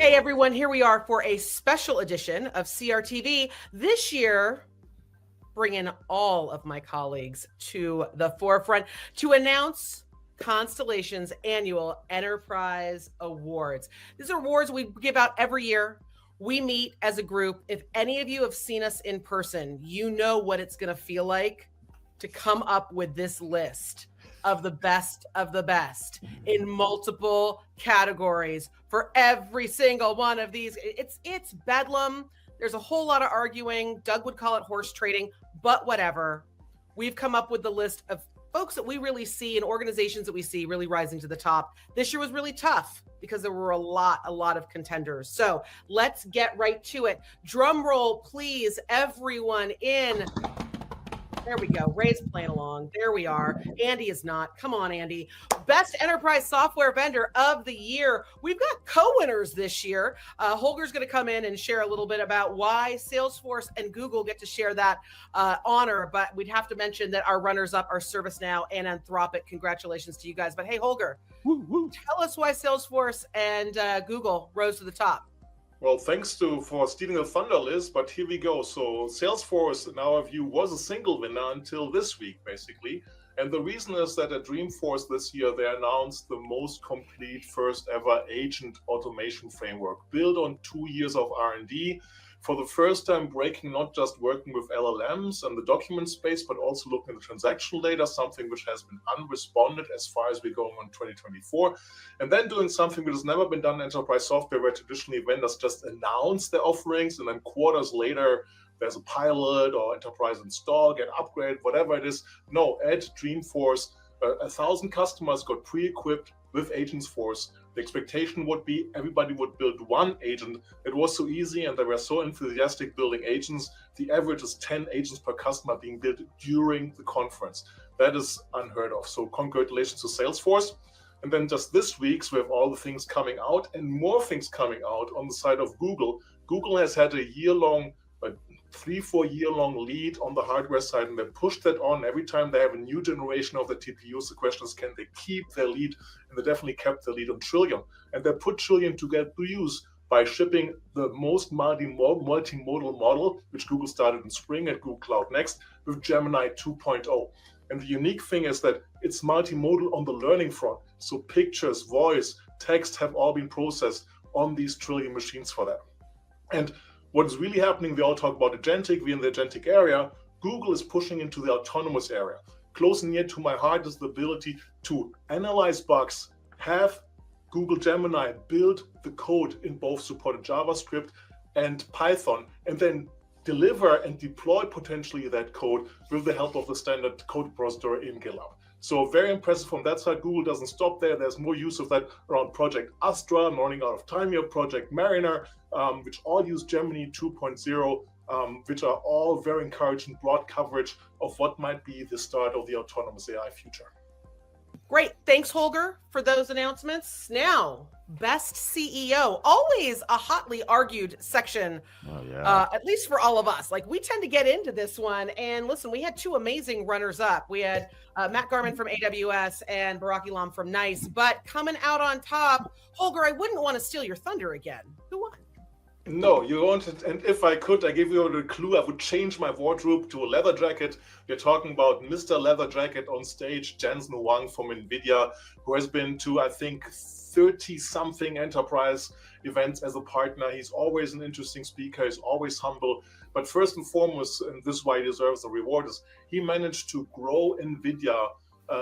Hey everyone, here we are for a special edition of CRTV. This year, bringing all of my colleagues to the forefront to announce Constellation's annual Enterprise Awards. These are awards we give out every year. We meet as a group. If any of you have seen us in person, you know what it's going to feel like to come up with this list of the best in multiple categories for every single one of these. It's bedlam. There's a whole lot of arguing. Doug would call it horse trading, but whatever. We've come up with the list of folks that we really see and organizations that we see really rising to the top. This year was really tough because there were a lot of contenders. So let's get right to it. Drum roll, please, everyone in. There we go. Ray's playing along. There we are. Andy is not. Come on, Andy. Best Enterprise Software Vendor of the Year. We've got co-winners this year. Holger's going to come in and share a little bit about why Salesforce and Google get to share that honor. But we'd have to mention that our runners-up are ServiceNow and Anthropic. Congratulations to you guys. But hey, Holger, tell us why Salesforce and Google rose to the top. Well, thanks for stealing the thunder, Liz, but here we go. So Salesforce, in our view, was a single winner until this week, basically. And the reason is that at Dreamforce this year, they announced the most complete first ever agent automation framework built on 2 years of R&D. For the first time, breaking not just working with LLMs and the document space, but also looking at the transactional data, something which has been unresponded as far as we're going on 2024. And then doing something which has never been done in enterprise software, where traditionally vendors just announce their offerings and then quarters later, there's a pilot or enterprise install, get upgrade, whatever it is. No, at Dreamforce, 1,000 customers got pre-equipped with Agentsforce. The expectation would be everybody would build one agent. It was so easy and they were so enthusiastic building agents. The average is 10 agents per customer being built during the conference. That is unheard of. So congratulations to Salesforce. And then just this week, so we have all the things coming out and more things coming out on the side of Google. Google has had a year-long 3-4 year long lead on the hardware side, and they pushed that on every time they have a new generation of the TPUs. The question is, can they keep their lead? And they definitely kept their lead on Trillium. And they put Trillium to get to use by shipping the most multimodal model, which Google started in spring at Google Cloud Next, with Gemini 2.0. And the unique thing is that it's multimodal on the learning front. So pictures, voice, text have all been processed on these Trillium machines for that. And what is really happening, we all talk about agentic, we're in the agentic area. Google is pushing into the autonomous area. Close and near to my heart is the ability to analyze bugs, have Google Gemini build the code in both supported JavaScript and Python, and then deliver and deploy potentially that code with the help of the standard code repository in GitHub. So very impressive from that side. Google doesn't stop there. There's more use of that around Project Astra, running out of time here, Project Mariner, which all use Gemini 2.0, which are all very encouraging broad coverage of what might be the start of the autonomous AI future. Great. Thanks, Holger, for those announcements. Now, best CEO, always a hotly argued section, at least for all of us. Like, we tend to get into this one. And listen, we had two amazing runners up. We had Matt Garman from AWS and Barak Elam from NICE. But coming out on top, Holger, I wouldn't want to steal your thunder again. Who won? No, you won't. And if I could, I give you a clue. I would change my wardrobe to a leather jacket. We're talking about Mr. Leather Jacket on stage, Jensen Huang from NVIDIA, who has been to, I think, 30-something enterprise events as a partner. He's always an interesting speaker. He's always humble. But first and foremost, and this is why he deserves the reward, is he managed to grow NVIDIA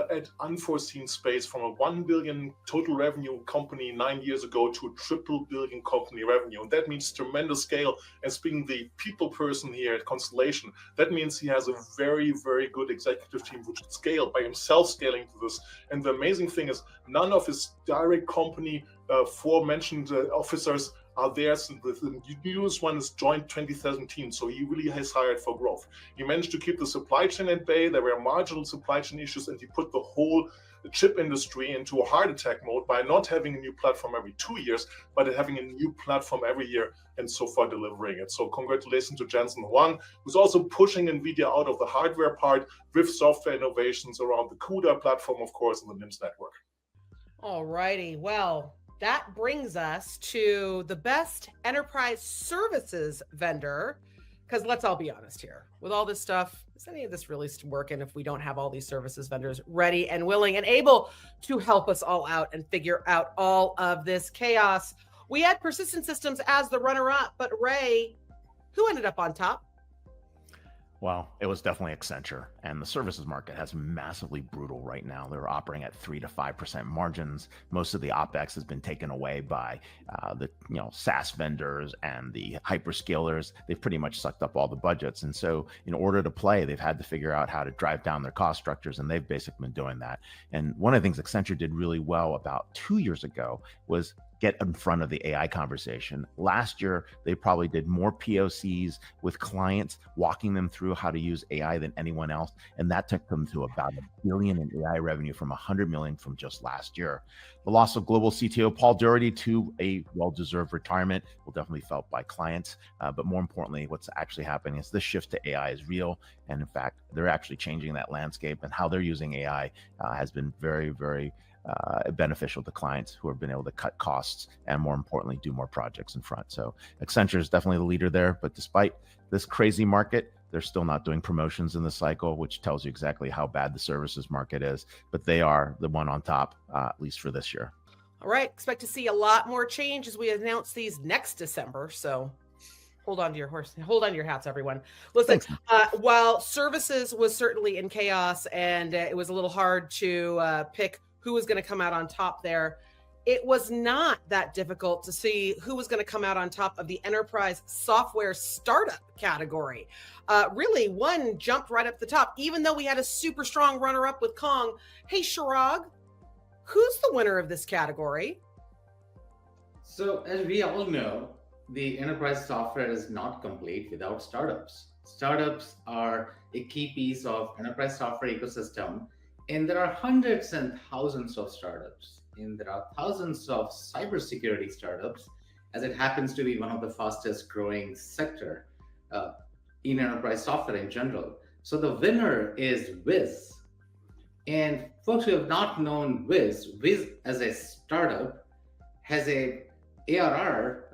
at unforeseen space from a 1 billion total revenue company 9 years ago to a triple billion company revenue. And that means tremendous scale. And speaking the people person here at Constellation, that means he has a very, very good executive team which can scale by himself scaling to this. And the amazing thing is none of his direct company aforementioned officers are there. So the newest one is joined 2017, so he really has hired for growth. He managed to keep the supply chain at bay. There were marginal supply chain issues, and he put the whole chip industry into a heart attack mode by not having a new platform every 2 years, but having a new platform every year, and so far delivering it. So congratulations to Jensen Huang, who's also pushing NVIDIA out of the hardware part with software innovations around the CUDA platform, of course, and the NIMS network. All righty. Well, that brings us to the best enterprise services vendor. Because let's all be honest here, with all this stuff, is any of this really working if we don't have all these services vendors ready and willing and able to help us all out and figure out all of this chaos? We had Persistent Systems as the runner-up, but Ray, who ended up on top? Well, it was definitely Accenture, and the services market has massively brutal right now. They're operating at 3 to 5% margins. Most of the OpEx has been taken away by the SaaS vendors and the hyperscalers. They've pretty much sucked up all the budgets, and so in order to play, they've had to figure out how to drive down their cost structures, and they've basically been doing that. And one of the things Accenture did really well about 2 years ago was get in front of the AI conversation. Last year, they probably did more POCs with clients, walking them through how to use AI than anyone else. And that took them to about $1 billion in AI revenue from $100 million from just last year. The loss of global CTO Paul Doherty to a well-deserved retirement will definitely be felt by clients. But more importantly, what's actually happening is this shift to AI is real. And in fact, they're actually changing that landscape, and how they're using AI has been very, very beneficial to clients who have been able to cut costs and, more importantly, do more projects in front. So Accenture is definitely the leader there, but despite this crazy market, they're still not doing promotions in the cycle, which tells you exactly how bad the services market is, but they are the one on top, at least for this year. All right, expect to see a lot more change as we announce these next December. So hold on to your horse, hold on to your hats, everyone. Listen, while services was certainly in chaos and it was a little hard to pick who was going to come out on top there, it was not that difficult to see who was going to come out on top of the enterprise software startup category. Really, one jumped right up the top, even though we had a super strong runner-up with Kong. Hey, Shirag, who's the winner of this category? So, as we all know, the enterprise software is not complete without startups. Startups are a key piece of enterprise software ecosystem. And there are hundreds and thousands of startups, and there are thousands of cybersecurity startups, as it happens to be one of the fastest growing sector in enterprise software in general. So the winner is Wiz. And folks who have not known Wiz as a startup has a ARR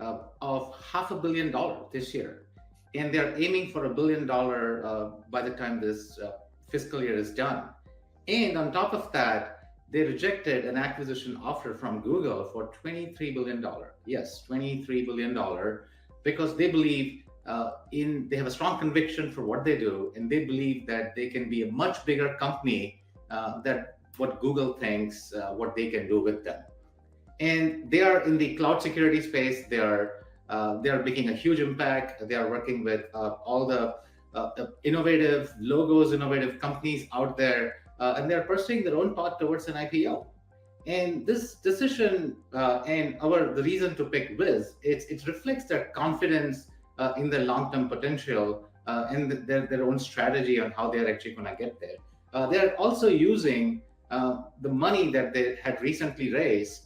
of $500 million this year. And they're aiming for $1 billion by the time this fiscal year is done. And on top of that, they rejected an acquisition offer from Google for $23 billion. Yes, $23 billion, because they believe they have a strong conviction for what they do, and they believe that they can be a much bigger company than what Google thinks what they can do with them. And they are in the cloud security space. They are making a huge impact. They are working with all the innovative logos, innovative companies out there. And they're pursuing their own path towards an IPO. And this decision and the reason to pick Wiz, it reflects their confidence in their long-term potential and their own strategy on how they're actually going to get there. They're also using the money that they had recently raised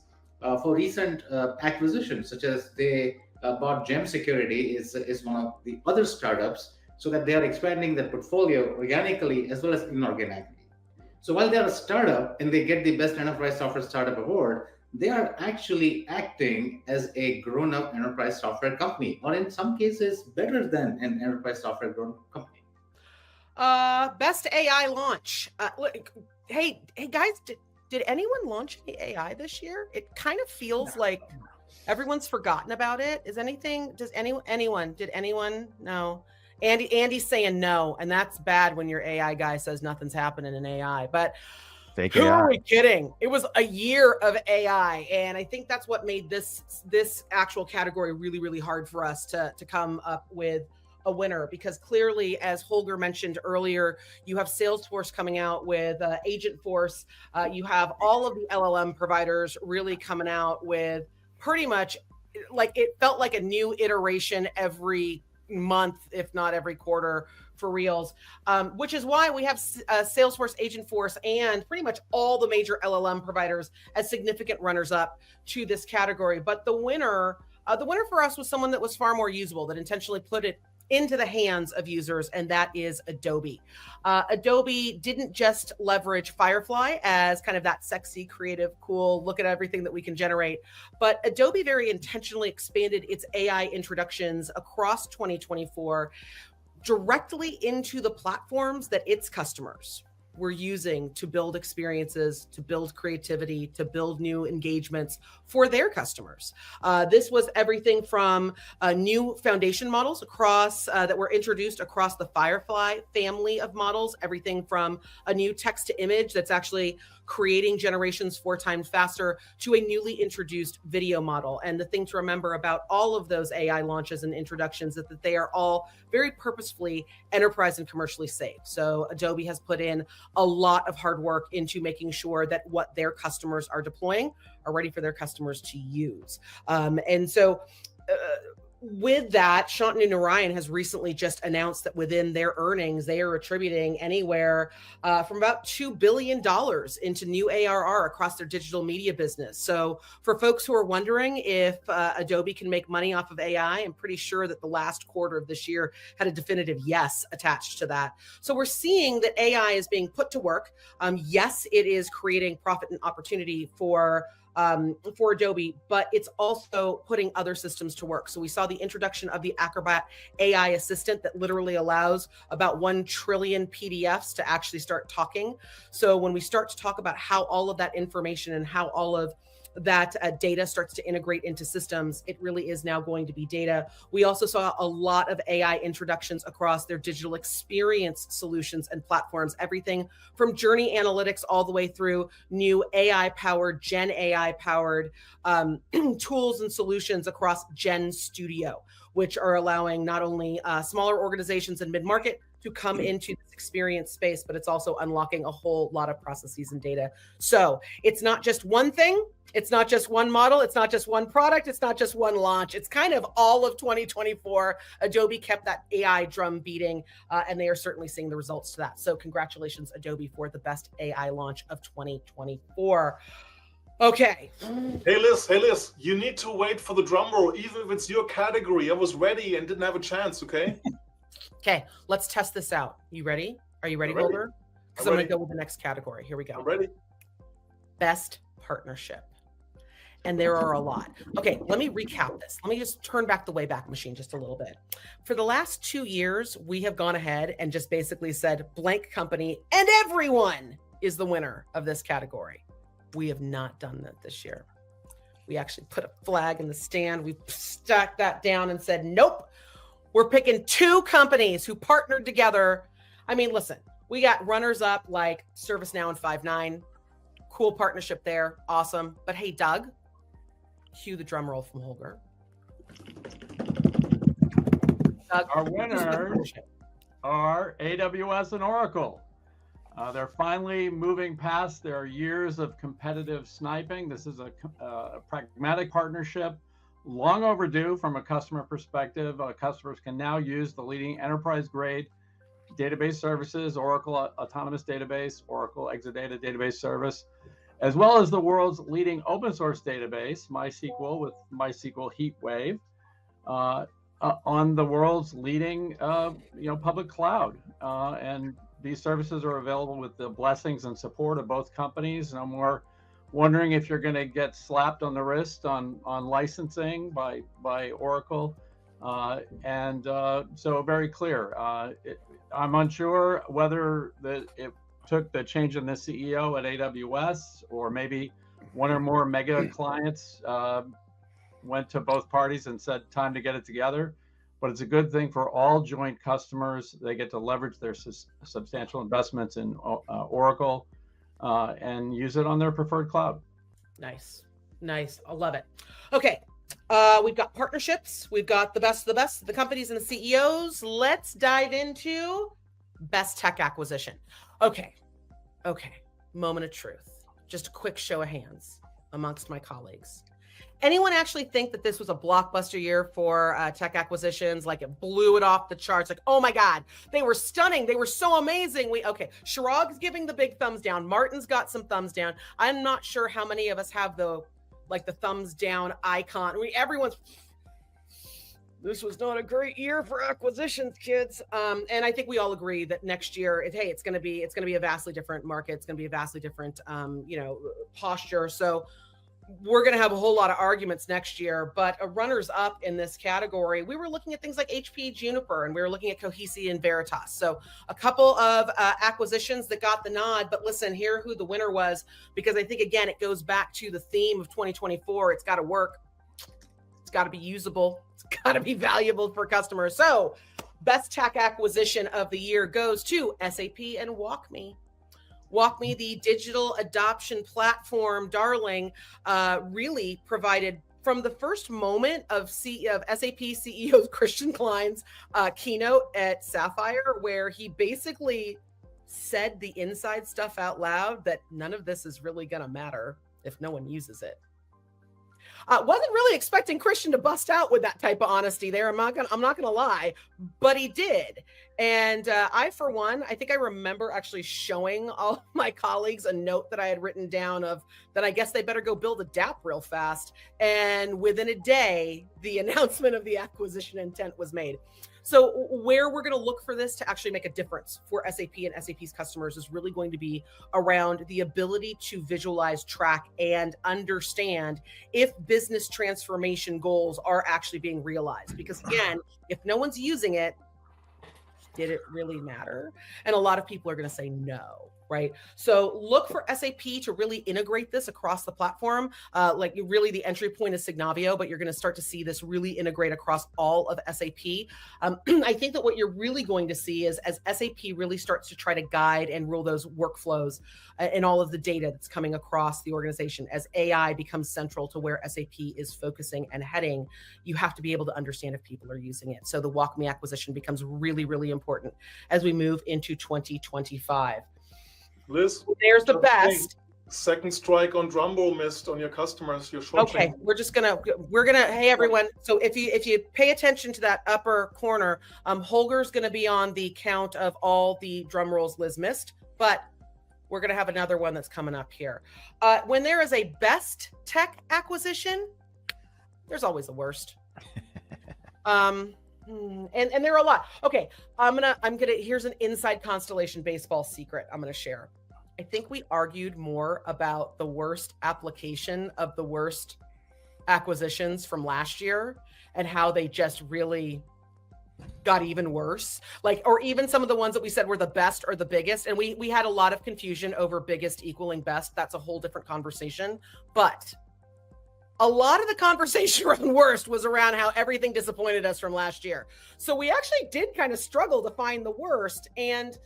for recent acquisitions, such as they bought Gem Security, is one of the other startups, so that they are expanding their portfolio organically as well as inorganically. So while they're a startup and they get the Best Enterprise Software Startup Award, they are actually acting as a grown-up enterprise software company, or in some cases, better than an enterprise software grown-up company. Best AI launch. Hey guys, did anyone launch any AI this year? It kind of feels like everyone's forgotten about it. Did anyone? No. Andy's saying no, and that's bad when your AI guy says nothing's happening in AI. But Fake who AI. are we kidding? It was a year of AI, and I think that's what made this actual category really, really hard for us to come up with a winner, because clearly, as Holger mentioned earlier, you have Salesforce coming out with Agentforce. You have all of the LLM providers really coming out with pretty much, like, it felt like a new iteration every month, if not every quarter, for reals, which is why we have Salesforce, Agentforce, and pretty much all the major LLM providers as significant runners up to this category. But the winner for us was someone that was far more usable, that intentionally put it into the hands of users, and that is Adobe. Adobe didn't just leverage Firefly as kind of that sexy, creative, cool, look at everything that we can generate, but Adobe very intentionally expanded its AI introductions across 2024 directly into the platforms that its customers were using to build experiences, to build creativity, to build new engagements for their customers. This was everything from new foundation models across that were introduced across the Firefly family of models, everything from a new text to image that's actually creating generations 4 times faster to a newly introduced video model. And the thing to remember about all of those AI launches and introductions is that they are all very purposefully enterprise and commercially safe. So Adobe has put in a lot of hard work into making sure that what their customers are deploying are ready for their customers to use. With that, Shantanu Narayan has recently just announced that within their earnings, they are attributing anywhere from about $2 billion into new ARR across their digital media business. So for folks who are wondering if Adobe can make money off of AI, I'm pretty sure that the last quarter of this year had a definitive yes attached to that. So we're seeing that AI is being put to work. Yes, it is creating profit and opportunity for Adobe, but it's also putting other systems to work. So we saw the introduction of the Acrobat AI assistant that literally allows about 1 trillion PDFs to actually start talking. So when we start to talk about how all of that information and how all of that data starts to integrate into systems, it really is now going to be data. We also saw a lot of AI introductions across their digital experience solutions and platforms, everything from journey analytics all the way through new AI-powered, Gen AI-powered tools and solutions across Gen Studio, which are allowing not only smaller organizations and mid-market to come into this experience space, but it's also unlocking a whole lot of processes and data. So it's not just one thing. It's not just one model. It's not just one product. It's not just one launch. It's kind of all of 2024. Adobe kept that AI drum beating, and they are certainly seeing the results to that. So congratulations, Adobe, for the best AI launch of 2024. Okay. Hey Liz, you need to wait for the drum roll, even if it's your category. I was ready and didn't have a chance, okay? Okay, let's test this out. You ready? Are you ready, I'm ready. Holder? Because I'm going to go with the next category. Here we go. I'm ready. Best partnership. And there are a lot. Okay, let me recap this. Let me just turn back the Wayback Machine just a little bit. For the last 2 years, we have gone ahead and just basically said blank company and everyone is the winner of this category. We have not done that this year. We actually put a flag in the stand. We stuck that down and said, nope, we're picking 2 companies who partnered together. I mean, listen, we got runners up like ServiceNow and Five9. Cool partnership there. Awesome. But hey, Doug, cue the drum roll from Holger. Doug, our winners are AWS and Oracle. They're finally moving past their years of competitive sniping. This is a pragmatic partnership, long overdue from a customer perspective. Customers can now use the leading enterprise-grade database services, Oracle Autonomous Database, Oracle Exadata Database Service, as well as the world's leading open source database, MySQL with MySQL HeatWave, on the world's leading public cloud. And these services are available with the blessings and support of both companies. No more wondering if you're going to get slapped on the wrist on licensing by Oracle. So very clear. I'm unsure whether it took the change in the CEO at AWS, or maybe one or more mega clients went to both parties and said, time to get it together. But it's a good thing for all joint customers. They get to leverage their substantial investments in Oracle and use it on their preferred cloud. Nice. I love it. Okay. We've got partnerships. We've got the best of the companies and the CEOs. Let's dive into best tech acquisition. Okay. Moment of truth. Just a quick show of hands amongst my colleagues. Anyone actually think that this was a blockbuster year for tech acquisitions? Like it blew it off the charts. Like, oh my God, they were stunning. They were so amazing. Chirag's giving the big thumbs down. Martin's got some thumbs down. I'm not sure how many of us have the thumbs down icon. Everyone's this was not a great year for acquisitions, kids. And I think we all agree that next year, it's going to be a vastly different market. It's going to be a vastly different, posture. So we're going to have a whole lot of arguments next year, but a runners up in this category, we were looking at things like HP, Juniper, and we were looking at Cohesi and Veritas. So a couple of acquisitions that got the nod, but listen, here who the winner was, because I think, again, it goes back to the theme of 2024. It's got to work. It's got to be usable. It's got to be valuable for customers. So best tech acquisition of the year goes to SAP and WalkMe. WalkMe, the digital adoption platform darling, really provided from the first moment of SAP CEO Christian Klein's keynote at Sapphire, where he basically said the inside stuff out loud that none of this is really going to matter if no one uses it. Wasn't really expecting Christian to bust out with that type of honesty there. I'm not gonna lie, but he did. And I, for one, I think I remember actually showing all my colleagues a note that I had written down of that I guess they better go build a DApp real fast. And within a day, the announcement of the acquisition intent was made. So where we're going to look for this to actually make a difference for SAP and SAP's customers is really going to be around the ability to visualize, track, and understand if business transformation goals are actually being realized. Because again, if no one's using it, did it really matter? And a lot of people are going to say no, right? So look for SAP to really integrate this across the platform. Really the entry point is Signavio, but you're going to start to see this really integrate across all of SAP. I think that what you're really going to see is as SAP really starts to try to guide and rule those workflows and all of the data that's coming across the organization, as AI becomes central to where SAP is focusing and heading, you have to be able to understand if people are using it. So the WalkMe acquisition becomes really, really important as we move into 2025. Liz, there's the best. Second strike on Drumroll missed on your customers. You're okay. We're gonna. Hey everyone. So if you pay attention to that upper corner, Holger's gonna be on the count of all the drum rolls Liz missed, but we're gonna have another one that's coming up here. When there is a best tech acquisition, there's always a worst. And there are a lot. Okay, I'm gonna. Here's an inside Constellation baseball secret I'm gonna share. I think we argued more about the worst application of the worst acquisitions from last year and how they just really got even worse. Or even some of the ones that we said were the best or the biggest. And we had a lot of confusion over biggest equaling best. That's a whole different conversation. But a lot of the conversation around worst was around how everything disappointed us from last year. So we actually did kind of struggle to find the worst. And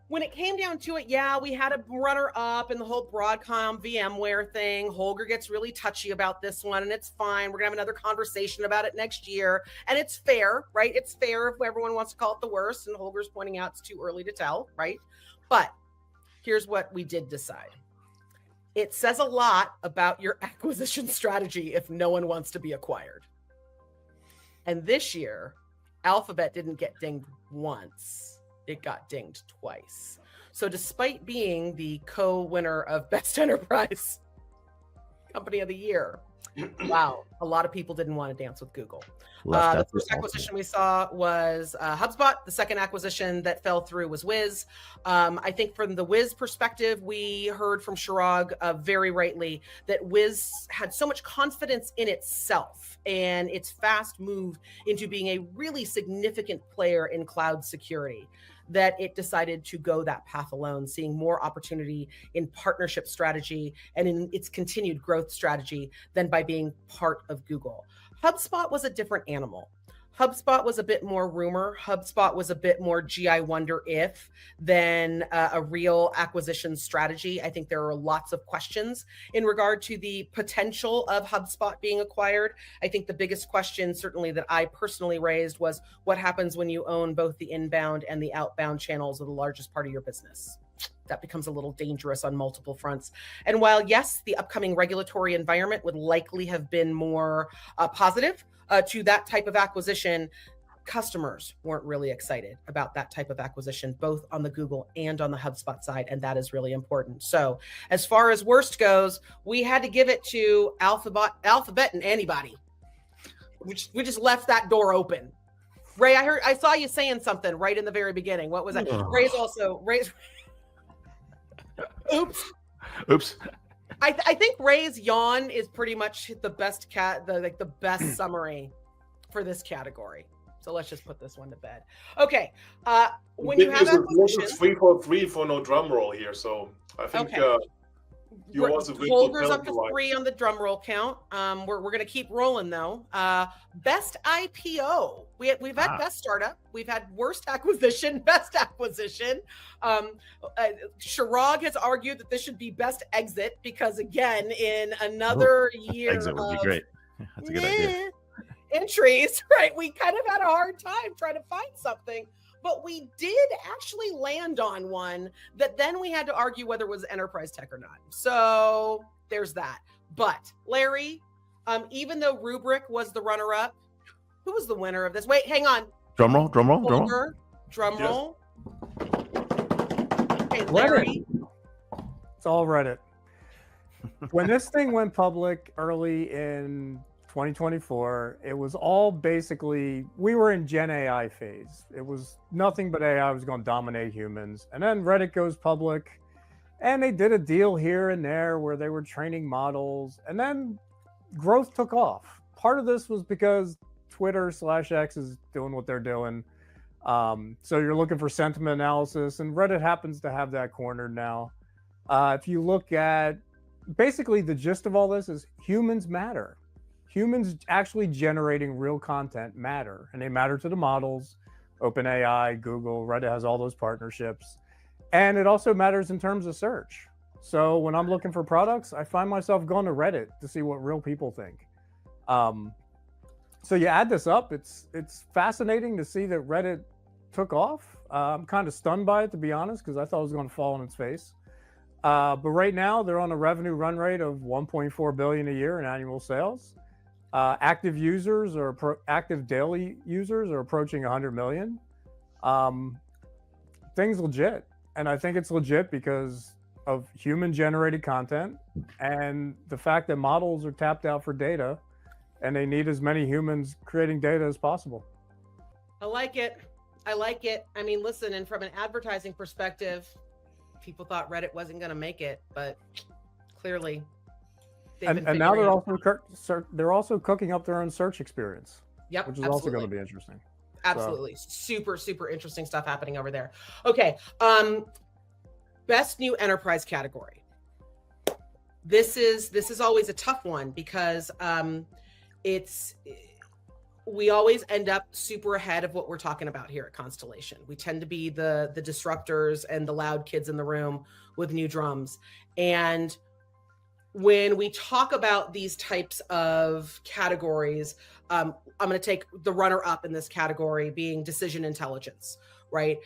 when it came down to it, yeah, we had a runner up in the whole Broadcom VMware thing. Holger gets really touchy about this one, and it's fine. We're gonna have another conversation about it next year. And it's fair, right? It's fair if everyone wants to call it the worst, and Holger's pointing out it's too early to tell, right? But here's what we did decide. It says a lot about your acquisition strategy if no one wants to be acquired. And this year, Alphabet didn't get dinged once. It got dinged twice. So despite being the co-winner of Best Enterprise Company of the Year, wow, a lot of people didn't want to dance with Google. The first acquisition we saw was HubSpot. The second acquisition that fell through was Wiz. I think from the Wiz perspective, we heard from Chirag very rightly that Wiz had so much confidence in itself and its fast move into being a really significant player in cloud security that it decided to go that path alone, seeing more opportunity in partnership strategy and in its continued growth strategy than by being part of Google. HubSpot was a different animal. HubSpot was a bit more rumor. HubSpot was a bit more gee, I wonder if than a real acquisition strategy. I think there are lots of questions in regard to the potential of HubSpot being acquired. I think the biggest question certainly that I personally raised was what happens when you own both the inbound and the outbound channels of the largest part of your business? That becomes a little dangerous on multiple fronts. And while, yes, the upcoming regulatory environment would likely have been more positive to that type of acquisition, customers weren't really excited about that type of acquisition, both on the Google and on the HubSpot side, and that is really important. So as far as worst goes, we had to give it to Alphabet and anybody. we just left that door open. Ray, I saw you saying something right in the very beginning. What was that? Ray's. Oops. I think Ray's yawn is pretty much the best the best summary for this category. So let's just put this one to bed. Okay. When you have acquisitions, 3 for 3 for no drum roll here. So I think you also Holger's up to 3 on the drum roll count. We're going to keep rolling though. Best IPO. We've had best startup. We've had worst acquisition, best acquisition. Shirag has argued that this should be best exit because again, in another year exit would be great. That's a good idea. Entries, right? We kind of had a hard time trying to find something, but we did actually land on one that then we had to argue whether it was enterprise tech or not. So there's that. But Larry, even though Rubrik was the runner-up, who was the winner of this? Wait, hang on. Drum roll. Drum Yes. roll. Okay, Larry. It's all Reddit. When this thing went public early in 2024, it was all basically, we were in Gen AI phase. It was nothing but AI was going to dominate humans. And then Reddit goes public and they did a deal here and there where they were training models and then growth took off. Part of this was because Twitter/X is doing what they're doing. So you're looking for sentiment analysis and Reddit happens to have that cornered now. If you look at, basically the gist of all this is humans matter. Humans actually generating real content matter, and they matter to the models. OpenAI, Google, Reddit has all those partnerships. And it also matters in terms of search. So when I'm looking for products, I find myself going to Reddit to see what real people think. So you add this up, it's fascinating to see that Reddit took off. I'm kind of stunned by it, to be honest, because I thought it was going to fall on its face. But right now, they're on a revenue run rate of $1.4 billion a year in annual sales. Active users or active daily users are approaching 100 million. Things legit. And I think it's legit because of human generated content and the fact that models are tapped out for data and they need as many humans creating data as possible. I like it. I mean, listen, and from an advertising perspective, people thought Reddit wasn't going to make it, but clearly and now they're also cooking up their own search experience. Yep, which is also going to be interesting. Absolutely. So. Super interesting stuff happening over there. Okay. Best new enterprise category. This is always a tough one because we always end up super ahead of what we're talking about here at Constellation. We tend to be the disruptors and the loud kids in the room with new drums. And when we talk about these types of categories, I'm going to take the runner-up in this category being decision intelligence, right?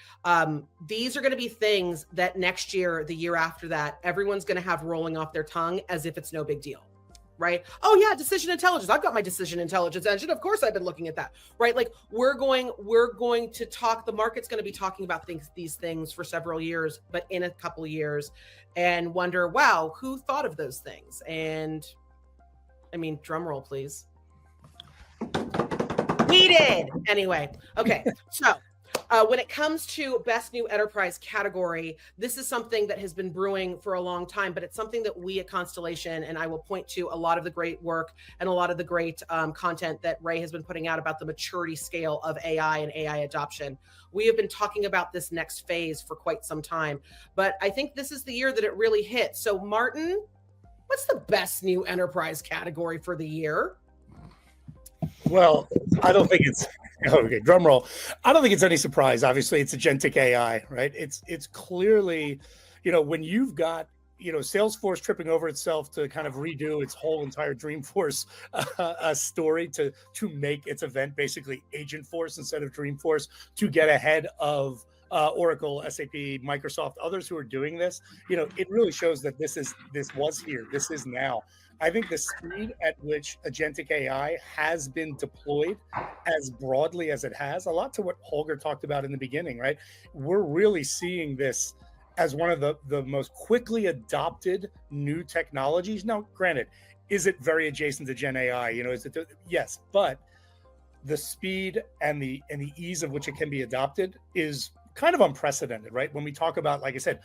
These are going to be things that next year, the year after that, everyone's going to have rolling off their tongue as if it's no big deal, right? Oh yeah, decision intelligence. I've got my decision intelligence engine. Of course I've been looking at that, right? Like we're going to talk, the market's going to be talking about these things for several years, but in a couple of years and wonder, wow, who thought of those things? And I mean, drum roll, please. We did. Anyway. Okay. So when it comes to best new enterprise category, this is something that has been brewing for a long time, but it's something that we at Constellation, and I will point to a lot of the great work and a lot of the great content that Ray has been putting out about the maturity scale of AI and AI adoption. We have been talking about this next phase for quite some time, but I think this is the year that it really hit. So Martin, what's the best new enterprise category for the year? Well, I don't think it's okay. Drum roll. I don't think it's any surprise. Obviously, it's agentic AI, right? It's clearly, when you've got Salesforce tripping over itself to kind of redo its whole entire Dreamforce story to make its event basically Agentforce instead of Dreamforce to get ahead of Oracle, SAP, Microsoft, others who are doing this. It really shows that this was here. This is now. I think the speed at which agentic AI has been deployed as broadly as it has, a lot to what Holger talked about in the beginning, right? We're really seeing this as one of the most quickly adopted new technologies. Now, granted, is it very adjacent to Gen AI? Yes, but the speed and the ease of which it can be adopted is kind of unprecedented, right? When we talk about, like I said,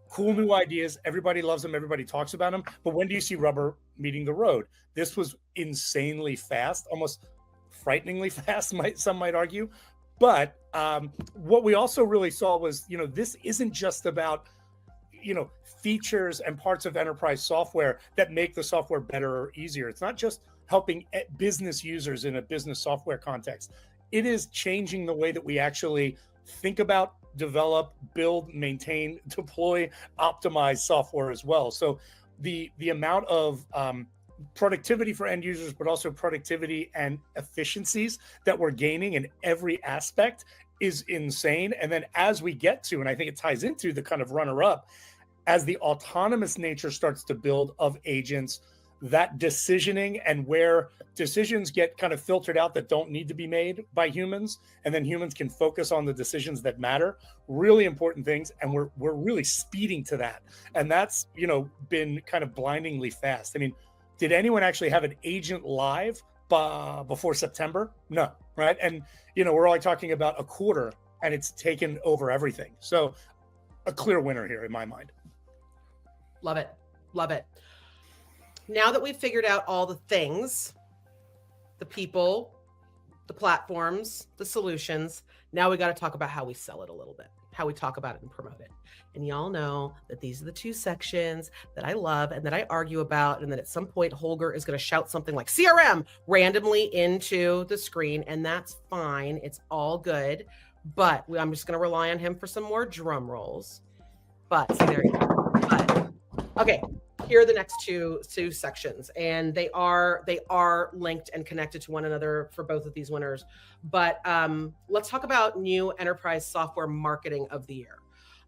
cool new ideas, everybody loves them, everybody talks about them, but when do you see rubber meeting the road? This was insanely fast, almost frighteningly fast, some might argue. But what we also really saw was, this isn't just about, features and parts of enterprise software that make the software better or easier. It's not just helping business users in a business software context. It is changing the way that we actually think about, develop, build, maintain, deploy, optimize software as well. So the amount of productivity for end users, but also productivity and efficiencies that we're gaining in every aspect is insane. And then as we get to, and I think it ties into the kind of runner-up, as the autonomous nature starts to build of agents, that decisioning and where decisions get kind of filtered out that don't need to be made by humans, and then humans can focus on the decisions that matter, really important things. And we're really speeding to that. And that's, been kind of blindingly fast. I mean, did anyone actually have an agent live before September? No, right? And, we're only talking about a quarter and it's taken over everything. So a clear winner here in my mind. Love it. Love it. Now that we've figured out all the things, the people, the platforms, the solutions, now we got to talk about how we sell it a little bit, how we talk about it and promote it. And y'all know that these are the two sections that I love and that I argue about, and that at some point Holger is going to shout something like CRM randomly into the screen, and that's fine. It's all good. But I'm just going to rely on him for some more drum rolls. But see, there you go. But, okay. Here are the next two sections, and they are linked and connected to one another for both of these winners. But let's talk about new enterprise software marketing of the year.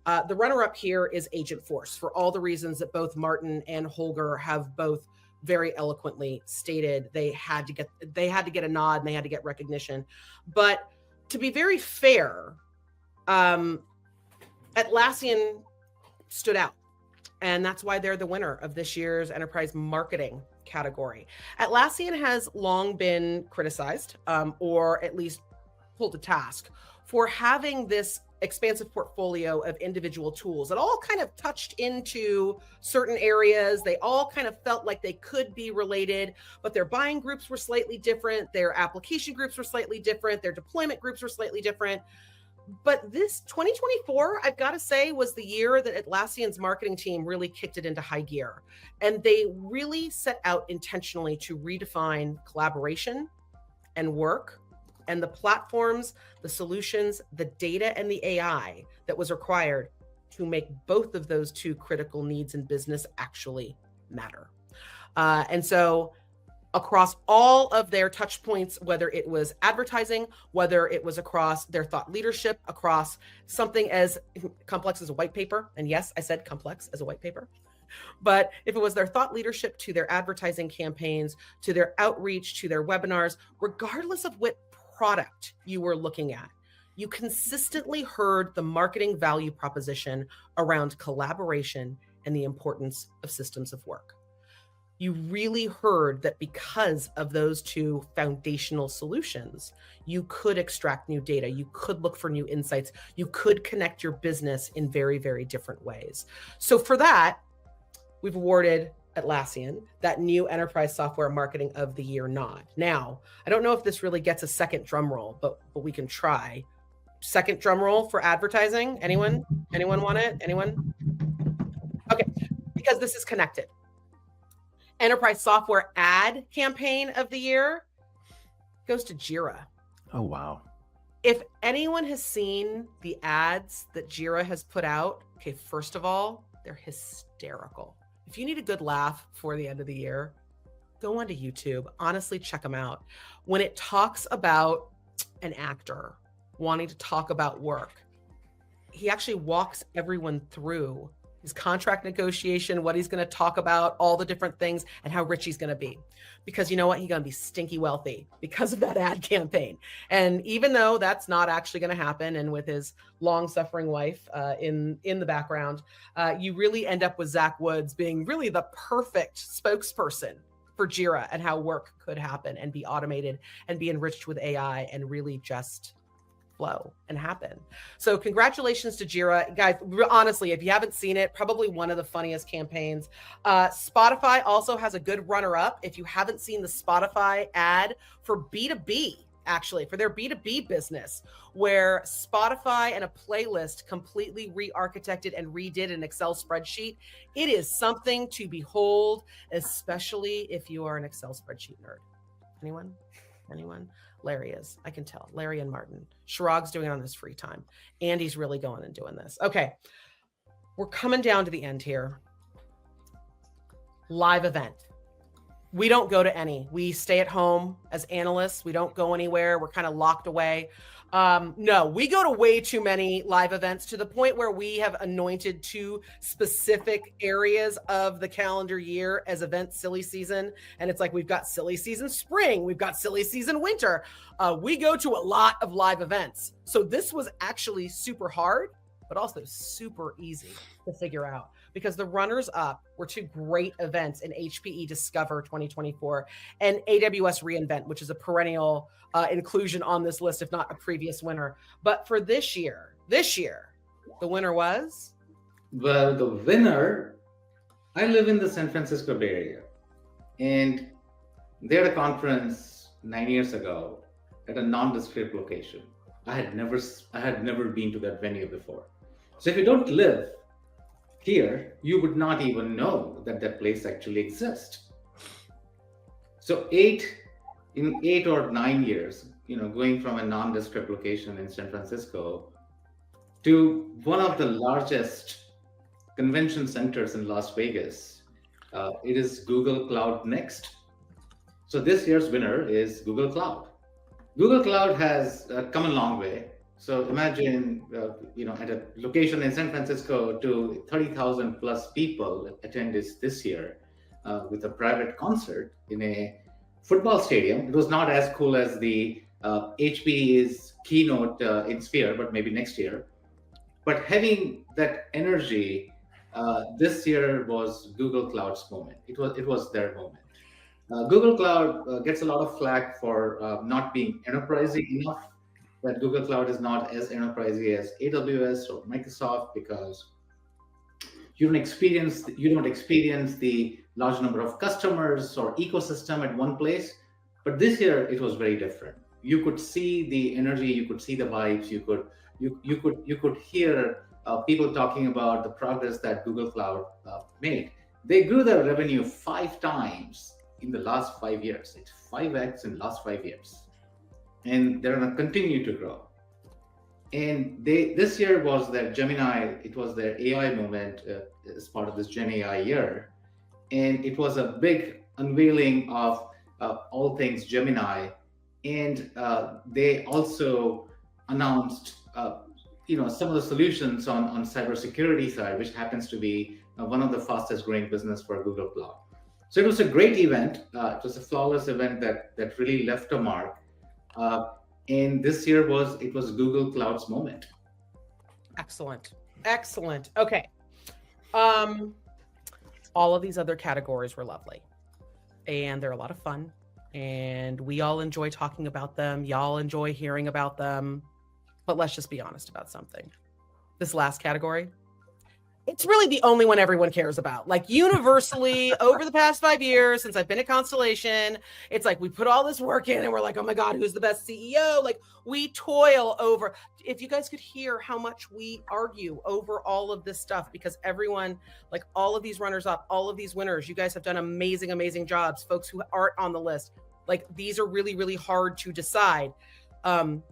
The runner-up here is Agentforce, for all the reasons that both Martin and Holger have both very eloquently stated. They had to get a nod and they had to get recognition. But to be very fair, Atlassian stood out. And that's why they're the winner of this year's enterprise marketing category. Atlassian has long been criticized, or at least pulled to task, for having this expansive portfolio of individual tools that all kind of touched into certain areas. They all kind of felt like they could be related, but their buying groups were slightly different. Their application groups were slightly different. Their deployment groups were slightly different. But this 2024, I've got to say, was the year that Atlassian's marketing team really kicked it into high gear. And they really set out intentionally to redefine collaboration and work and the platforms, the solutions, the data, and the AI that was required to make both of those two critical needs in business actually matter. And so across all of their touch points, whether it was advertising, whether it was across their thought leadership, across something as complex as a white paper. And yes, I said complex as a white paper. But if it was their thought leadership to their advertising campaigns, to their outreach, to their webinars, regardless of what product you were looking at, you consistently heard the marketing value proposition around collaboration and the importance of systems of work. You really heard that because of those two foundational solutions, you could extract new data, you could look for new insights, you could connect your business in very, very different ways. So for that, we've awarded Atlassian that new enterprise software marketing of the year nod. Now, I don't know if this really gets a second drum roll, but we can try. Second drum roll for advertising. Anyone want it? Anyone? Okay, because this is connected. Enterprise software ad campaign of the year goes to Jira. Oh, wow. If anyone has seen the ads that Jira has put out, okay, first of all, they're hysterical. If you need a good laugh for the end of the year, go onto YouTube. Honestly, check them out. When it talks about an actor wanting to talk about work, he actually walks everyone through his contract negotiation, what he's going to talk about, all the different things, and how rich he's going to be. Because you know what? He's going to be stinky wealthy because of that ad campaign. And even though that's not actually going to happen, and with his long-suffering wife in the background, you really end up with Zach Woods being really the perfect spokesperson for Jira and how work could happen and be automated and be enriched with AI and really just flow and happen. So congratulations to Jira. Guys, honestly, if you haven't seen it, probably one of the funniest campaigns. Spotify also has a good runner-up. If you haven't seen the Spotify ad for B2B, actually, for their B2B business, where Spotify and a playlist completely re-architected and redid an Excel spreadsheet. It is something to behold, especially if you are an Excel spreadsheet nerd. Anyone? Larry is. I can tell. Larry and Martin. Chirag's doing it on his free time. Andy's really going and doing this. Okay. We're coming down to the end here. Live event. We don't go to any. We stay at home as analysts. We don't go anywhere. We're kind of locked away. No, we go to way too many live events to the point where we have anointed 2 specific areas of the calendar year as event silly season. And it's like, we've got silly season spring. We've got silly season winter. We go to a lot of live events. So this was actually super hard, but also super easy to figure out, because the runners up were 2 great events in HPE Discover 2024 and AWS reInvent, which is a perennial inclusion on this list, if not a previous winner. But for this year, the winner was? Well, the winner, I live in the San Francisco Bay Area, and they had a conference 9 years ago at a nondescript location. I had never been to that venue before. So if you don't live here, you would not even know that that place actually exists. So in 8 or 9 years, going from a nondescript location in San Francisco to one of the largest convention centers in Las Vegas, it is Google Cloud Next. So this year's winner is Google Cloud. Google Cloud has come a long way. So imagine, at a location in San Francisco, to 30,000 plus people attend this year with a private concert in a football stadium. It was not as cool as the HPE's keynote in Sphere, but maybe next year. But having that energy, this year was Google Cloud's moment. It was their moment. Google Cloud gets a lot of flack for not being enterprising enough. That Google Cloud is not as enterprisey as AWS or Microsoft, because you don't experience the large number of customers or ecosystem at one place. But this year it was very different. You could see the energy, you could see the vibes, you could hear people talking about the progress that Google Cloud made. They grew their revenue 5 times in the last 5 years. It's 5x in the last 5 years. And they're going to continue to grow. And this year was their Gemini, it was their AI moment as part of this Gen AI year. And it was a big unveiling of all things Gemini. And they also announced some of the solutions on cybersecurity side, which happens to be one of the fastest growing business for Google Cloud. So it was a great event. It was a flawless event that really left a mark. And this year was Google Cloud's moment. Excellent. Okay. All of these other categories were lovely, and they're a lot of fun, and we all enjoy talking about them. Y'all enjoy hearing about them, but let's just be honest about something. This last category, it's really the only one everyone cares about. Like, universally, over the past 5 years, since I've been at Constellation, it's like we put all this work in and we're like, oh my God, who's the best CEO? Like, we toil over. If you guys could hear how much we argue over all of this stuff, because everyone, like all of these runners up, all of these winners, you guys have done amazing, amazing jobs. Folks who aren't on the list, like, these are really, really hard to decide. None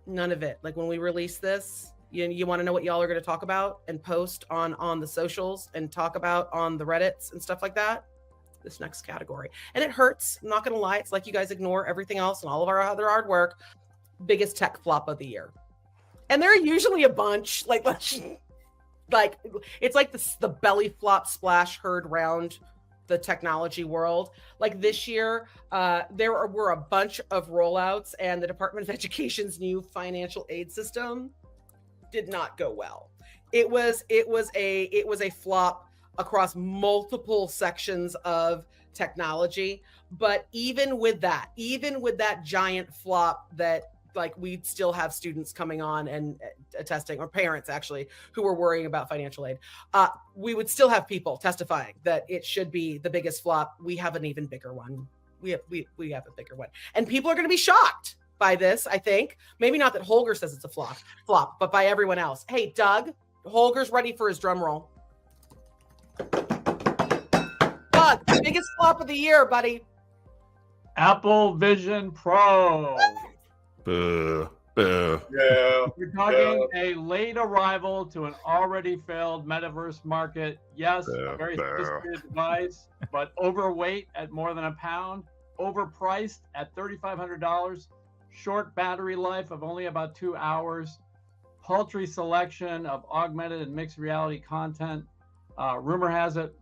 of it. Like, when we release this, you want to know what y'all are going to talk about and post on the socials and talk about on the Reddits and stuff like that? This next category. And it hurts. I'm not going to lie. It's like you guys ignore everything else and all of our other hard work. Biggest tech flop of the year. And there are usually a bunch, like it's like the belly flop splash heard round the technology world. Like this year, there were a bunch of rollouts, and the Department of Education's new financial aid system did not go well. It was a flop across multiple sections of technology. But even with that giant flop, that like we'd still have students coming on and attesting, or parents actually, who were worrying about financial aid. We would still have people testifying that it should be the biggest flop. We have an even bigger one. We have a bigger one, and people are going to be shocked by this. I think maybe not that Holger says it's a flop, but by everyone else. Hey, Doug, Holger's ready for his drum roll. Doug, biggest flop of the year, buddy. Apple Vision Pro. Boo. Boo. Yeah. We're talking a late arrival to an already failed metaverse market. Yes, a very sophisticated device, but overweight at more than a pound, overpriced at $3,500, short battery life of only about 2 hours, paltry selection of augmented and mixed reality content. Rumor has it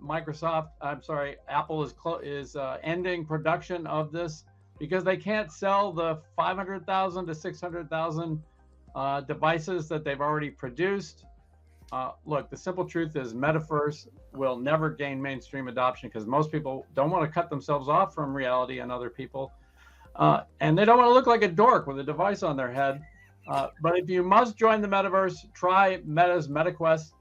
Apple is ending production of this because they can't sell the 500,000 to 600,000 devices that they've already produced. Look, the simple truth is metaverse will never gain mainstream adoption because most people don't want to cut themselves off from reality and other people. And they don't want to look like a dork with a device on their head. But if you must join the metaverse, try Meta's MetaQuest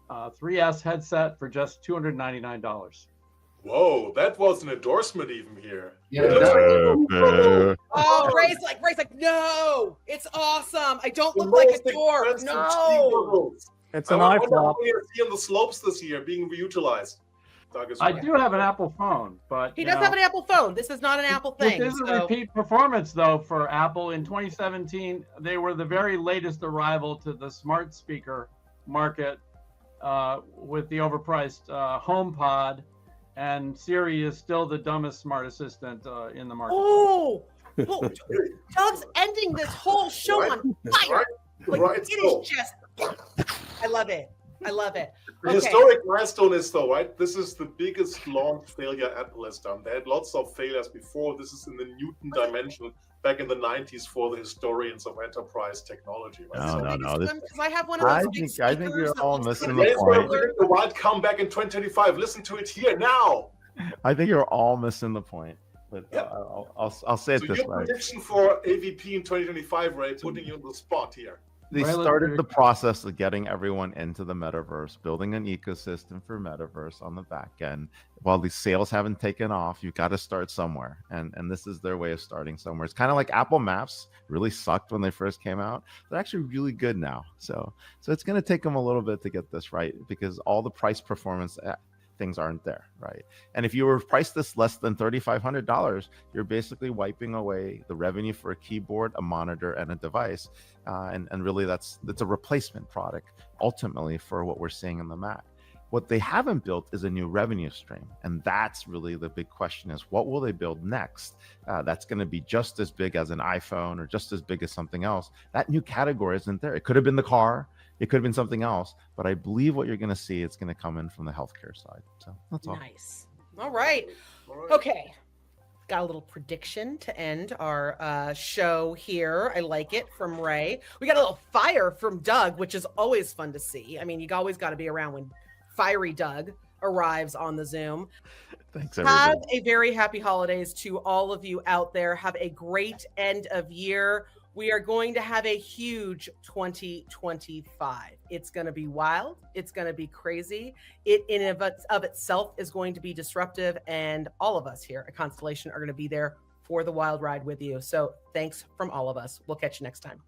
3S headset for just $299. Whoa, that was an endorsement even here. Oh, Ray's like, no, it's awesome. I don't look like a dork. No. It's an iFlop. What are you seeing the slopes this year being reutilized? I do have an Apple phone, but he does have an Apple phone. This is not an Apple thing. This is a repeat performance, though, for Apple. In 2017, they were the very latest arrival to the smart speaker market with the overpriced HomePod, and Siri is still the dumbest smart assistant in the market. Oh, Doug's ending this whole show on fire. It is just, I love it. I love it. The historic milestone is though, right? This is the biggest launch failure Apple has done. They had lots of failures before. This is in the Newton dimension back in the 90s for the historians of enterprise technology. Right? No. I have one of those. I think you're all missing the point. The wild comeback in 2025. Listen to it here now. I think you're all missing the point. But Yep. I'll say it So this your way. prediction for AVP in 2025, Ray, putting you on the spot here. They started the process of getting everyone into the metaverse, building an ecosystem for metaverse on the back end. While these sales haven't taken off, you've got to start somewhere. And this is their way of starting somewhere. It's kind of like Apple Maps really sucked when they first came out. They're actually really good now. So it's going to take them a little bit to get this right because all the price performance things aren't there, right? And if you were priced this less than $3,500, you're basically wiping away the revenue for a keyboard, a monitor, and a device. And really that's a replacement product ultimately for what we're seeing in the Mac. What they haven't built is a new revenue stream. And that's really the big question is what will they build next? That's going to be just as big as an iPhone or just as big as something else. That new category isn't there. It could have been the car. It could have been something else, but I believe what you're going to see, it's going to come in from the healthcare side. So that's all. Nice. All right. Okay. Got a little prediction to end our show here. I like it from Ray. We got a little fire from Doug, which is always fun to see. I mean, you always got to be around when fiery Doug arrives on the Zoom. Thanks, everybody. Have a very happy holidays to all of you out there. Have a great end of year. We are going to have a huge 2025. It's going to be wild. It's going to be crazy. It in and of itself is going to be disruptive. And all of us here at Constellation are going to be there for the wild ride with you. So thanks from all of us. We'll catch you next time.